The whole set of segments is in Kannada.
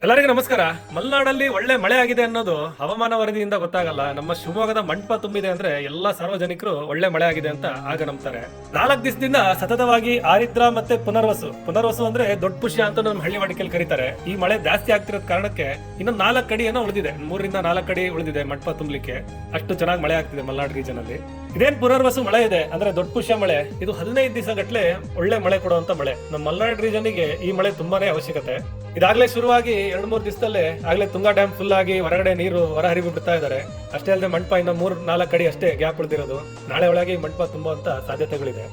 ಎಲ್ಲರಿಗೂ ನಮಸ್ಕಾರ. ಮಲೆನಾಡಲ್ಲಿ ಒಳ್ಳೆ ಮಳೆ ಆಗಿದೆ ಅನ್ನೋದು ಹವಾಮಾನ ವರದಿಯಿಂದ ಗೊತ್ತಾಗಲ್ಲ. ನಮ್ಮ ಶಿವಮೊಗ್ಗದ ಮಂಟಪ ತುಂಬಿದೆ ಅಂದ್ರೆ ಎಲ್ಲಾ ಸಾರ್ವಜನಿಕರು ಒಳ್ಳೆ ಮಳೆ ಆಗಿದೆ ಅಂತ ಆಗ ನಂಬ್ತಾರೆ. 4 ದಿವಸದಿಂದ ಸತತವಾಗಿ ಆರಿದ್ರ ಮತ್ತೆ ಪುನರ್ವಸು ಅಂದ್ರೆ ದೊಡ್ಡ ಪುಷ್ಯ ಅಂತ ನಮ್ಮ ಹಳ್ಳಿ ವಾಡಿಕೆಯಲ್ಲಿ ಕರೀತಾರೆ. ಈ ಮಳೆ ಜಾಸ್ತಿ ಆಗ್ತಿರೋದ್ ಕಾರಣಕ್ಕೆ ಇನ್ನೊಂದು 4 ಅಡಿ ಏನೋ ಉಳಿದಿದೆ, 3 ರಿಂದ 4 ಅಡಿ ಉಳಿದಿದೆ ಮಂಟಪ ತುಂಬಲಿಕ್ಕೆ. ಅಷ್ಟು ಚೆನ್ನಾಗಿ ಮಳೆ ಆಗ್ತಿದೆ ಮಲೆನಾಡು ರೀಜನ್ ಅಲ್ಲಿ. ಇದೇನ್ ಪುನರ್ವಸು ಮಳೆ ಇದೆ ಅಂದ್ರೆ ದೊಡ್ಡ ಪುಷ್ಯ ಮಳೆ, ಇದು 15 ದಿವಸ ಗಟ್ಲೆ ಒಳ್ಳೆ ಮಳೆ ಕೊಡುವಂತ ಮಳೆ. ನಮ್ಮ ಮಲೆನಾಡು ರೀಜನ್ ಗೆ ಈ ಮಳೆ ತುಂಬಾನೇ ಅವಶ್ಯಕತೆ. ಇದಾಗ್ಲೇ ಶುರುವಾಗಿ 2-3 ದಿವಸದಲ್ಲೇ ಆಗ್ಲೇ ತುಂಗಾ ಡ್ಯಾಮ್ ಫುಲ್ ಆಗಿ ಹೊರಗಡೆ ನೀರು ಹೊರಹರಿವು ಬಿಡ್ತಾ ಇದ್ದಾರೆ. ಅಷ್ಟೇ ಅಲ್ಲದೆ ಮಂಟಪ ಇನ್ನ 3-4 ಅಡಿ ಅಷ್ಟೇ ಗ್ಯಾಪ್ ಉಳಿದಿರೋದು. ನಾಳೆ ಒಳಗೆ ಮಂಟಪ ತುಂಬುವಂತ ಸಾಧ್ಯತೆಗಳಿದೆ.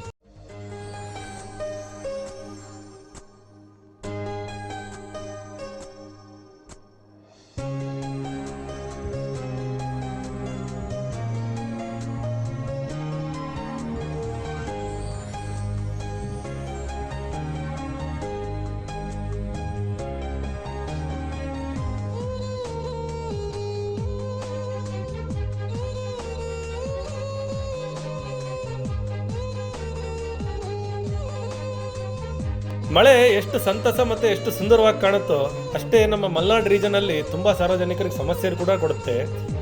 ಮಳೆ ಎಷ್ಟು ಸಂತಸ ಮತ್ತೆ ಎಷ್ಟು ಸುಂದರವಾಗಿ ಕಾಣುತ್ತೋ ಅಷ್ಟೇ ನಮ್ಮ ಮಲೆನಾಡು ರೀಜನ್ ಅಲ್ಲಿ ತುಂಬಾ ಸಾರ್ವಜನಿಕರಿಗೆ ಸಮಸ್ಯೆ ಕೂಡ ಕೊಡುತ್ತೆ.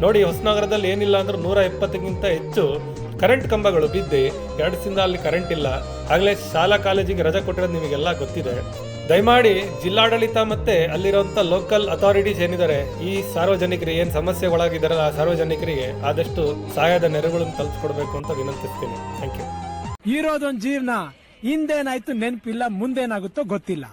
ನೋಡಿ, ಹೊಸನಗರದಲ್ಲಿ ಏನಿಲ್ಲ ಅಂದ್ರೆ 170ಗಿಂತ ಹೆಚ್ಚು ಕರೆಂಟ್ ಕಂಬಗಳು ಬಿದ್ದು 2 ದಿವಸದಿಂದ ಅಲ್ಲಿ ಕರೆಂಟ್ ಇಲ್ಲ. ಆಗ್ಲೇ ಶಾಲಾ ಕಾಲೇಜಿಗೆ ರಜೆ ಕೊಟ್ಟಿರೋದು ನಿಮಗೆಲ್ಲ ಗೊತ್ತಿದೆ. ದಯಮಾಡಿ ಜಿಲ್ಲಾಡಳಿತ ಮತ್ತೆ ಅಲ್ಲಿರುವಂತ ಲೋಕಲ್ ಅಥಾರಿಟೀಸ್ ಏನಿದ್ದಾರೆ, ಈ ಸಾರ್ವಜನಿಕರಿಗೆ ಏನ್ ಸಮಸ್ಯೆ ಒಳಗಿದಾರಲ್ಲ ಆ ಸಾರ್ವಜನಿಕರಿಗೆ ಆದಷ್ಟು ಸಹಾಯದ ನೆರವುಗಳನ್ನು ತಲುಪಿಸ್ಕೊಡ್ಬೇಕು ಅಂತ ವಿನಂತಿಸ್ತೀನಿ. Thank you. ಇರೋದೊಂದು ಜೀವನ, ಹಿಂದೇನಾಯ್ತು ನೆನಪಿಲ್ಲ, ಮುಂದೇನಾಗುತ್ತೋ ಗೊತ್ತಿಲ್ಲ.